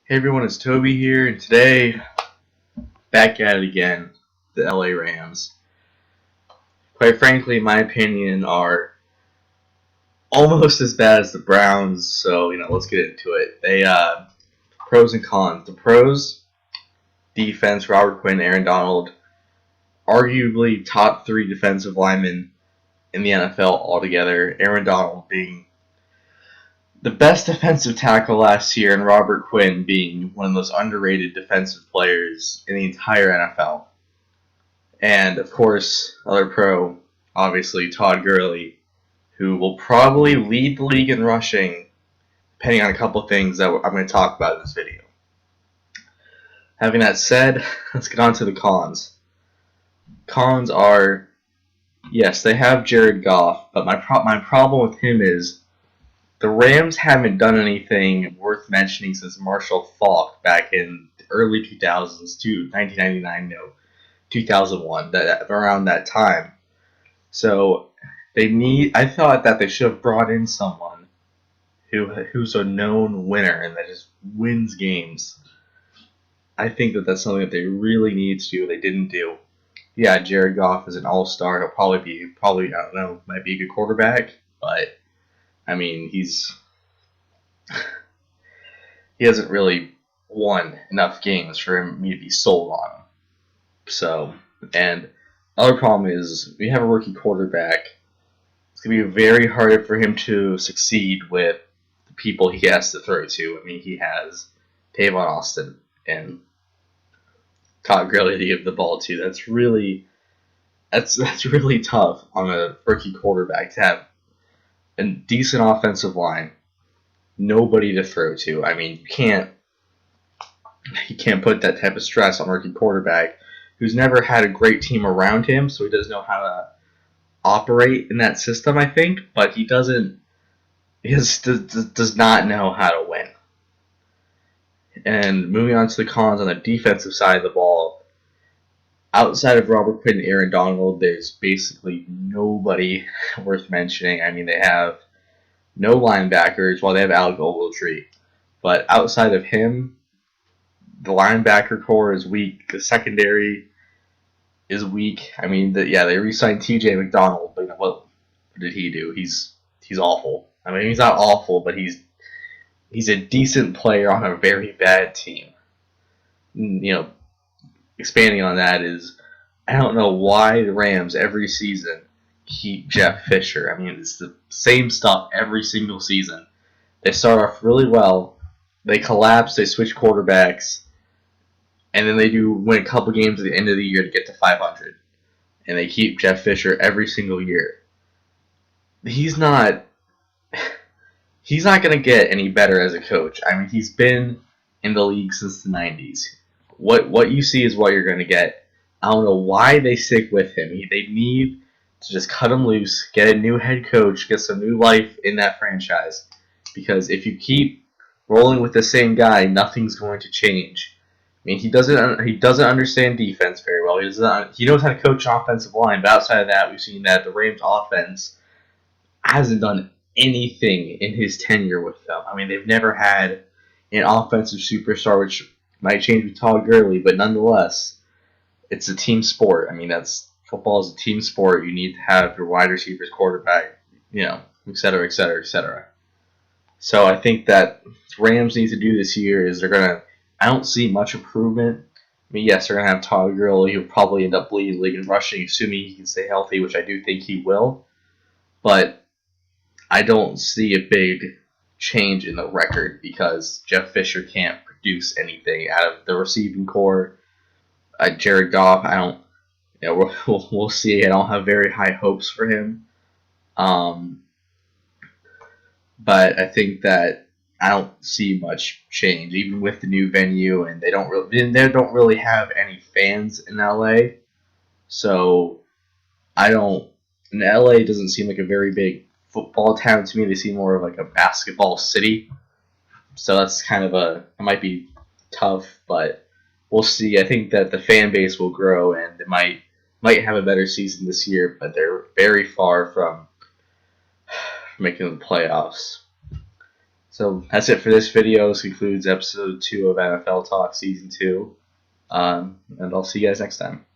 Hey everyone, it's Toby here, and today, back at it again, the LA Rams. Quite frankly, in my opinion, are almost as bad as the Browns, so, let's get into it. Pros and cons. The pros, defense, Robert Quinn, Aaron Donald, arguably top three defensive linemen in the NFL altogether. Aaron Donald being the best defensive tackle last year, and Robert Quinn being one of the most underrated defensive players in the entire NFL. And of course, other pro, obviously Todd Gurley, who will probably lead the league in rushing, depending on a couple of things that I'm going to talk about in this video. Having that said, let's get on to the cons. Cons are, yes, they have Jared Goff, but my problem with him is the Rams haven't done anything worth mentioning since Marshall Faulk back in the early 2000s to 1999, no, 2001, around that time. So I thought that they should have brought in someone who's a known winner and that just wins games. I think that that's something that they really need to do. They didn't do. Yeah, Jared Goff is an all-star. He'll probably I don't know, might be a good quarterback, but I mean he hasn't really won enough games for me to be sold on him. So, and other problem is we have a rookie quarterback. It's going to be very hard for him to succeed with the people he has to throw to. I mean, he has Tavon Austin and Todd Gurley to give the ball to. That's really tough on a rookie quarterback to have a decent offensive line, nobody to throw to. I mean, you can't put that type of stress on a rookie quarterback who's never had a great team around him, so he doesn't know how to operate in that system, I think, but he does not know how to win. And moving on to the cons on the defensive side of the ball, outside of Robert Quinn and Aaron Donald, there's basically nobody worth mentioning. I mean, they have no linebackers, while they have Alec Ogletree. But outside of him, the linebacker core is weak. The secondary is weak. I mean, they re-signed T.J. McDonald, but what did he do? He's awful. I mean, he's not awful, but he's a decent player on a very bad team. Expanding on that is, I don't know why the Rams every season keep Jeff Fisher. I mean, it's the same stuff every single season. They start off really well, they collapse, they switch quarterbacks, and then they do win a couple games at the end of the year to get to 500. And they keep Jeff Fisher every single year. He's not going to get any better as a coach. I mean, he's been in the league since the 90s. What you see is what you're going to get. I don't know why they stick with him. They need to just cut him loose, get a new head coach, get some new life in that franchise. Because if you keep rolling with the same guy, nothing's going to change. I mean, he doesn't understand defense very well. He knows how to coach offensive line, but outside of that, we've seen that the Rams offense hasn't done anything in his tenure with them. I mean, they've never had an offensive superstar, which might change with Todd Gurley, but nonetheless, it's a team sport. I mean, football is a team sport. You need to have your wide receivers, quarterback, et cetera, et cetera, et cetera. So I think that Rams need to do this year is I don't see much improvement. I mean, yes, they're going to have Todd Gurley. He'll probably end up leading the league in rushing, assuming he can stay healthy, which I do think he will. But I don't see a big change in the record because Jeff Fisher can't produce anything out of the receiving core. Jared Goff, I don't. We'll see. I don't have very high hopes for him. But I think that I don't see much change, even with the new venue, and they don't really have any fans in LA. So and LA doesn't seem like a very big football town to me. They seem more of like a basketball city. So that's it might be tough, but we'll see. I think that the fan base will grow and they might have a better season this year, but they're very far from making the playoffs. So that's it for this video. This concludes episode 2 of NFL Talk Season 2. And I'll see you guys next time.